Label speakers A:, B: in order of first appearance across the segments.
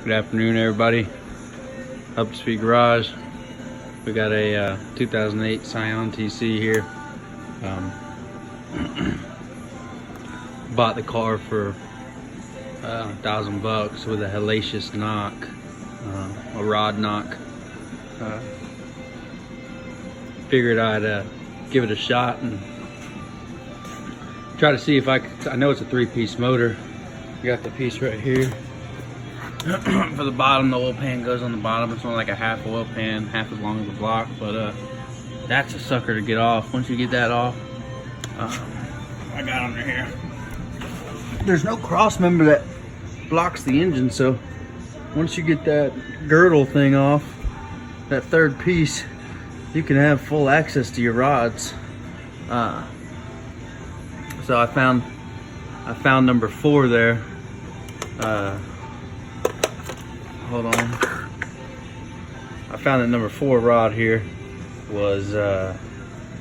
A: Good afternoon, everybody. Up to Speed Garage. We got a 2008 Scion TC here. Bought the car for $1,000 with a hellacious knock, a rod knock. Figured I'd give it a shot and try to see if I know it's a 3-piece motor. Got the piece right here. For the bottom, the oil pan goes on the bottom. It's only like a half oil pan, half as long as the block, but that's a sucker to get off. Once you get that off, I got under here. There's no cross member that blocks the engine, so once you get that girdle thing off, that third piece, you can have full access to your rods. So I found number 4 there. Hold on. I found that number 4 rod here was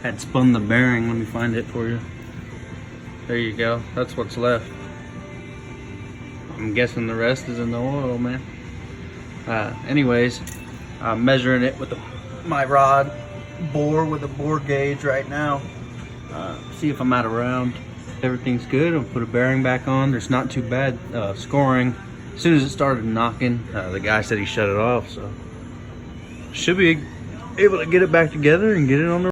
A: had spun the bearing. Let me find it for you. There you go. That's what's left. I'm guessing the rest is in the oil, man. Anyways, I'm measuring it with my rod bore with a bore gauge right now. See if I'm out of round. Everything's good. I'll put a bearing back on. There's not too bad scoring. As soon as it started knocking, the guy said he shut it off, so should be able to get it back together and get it on the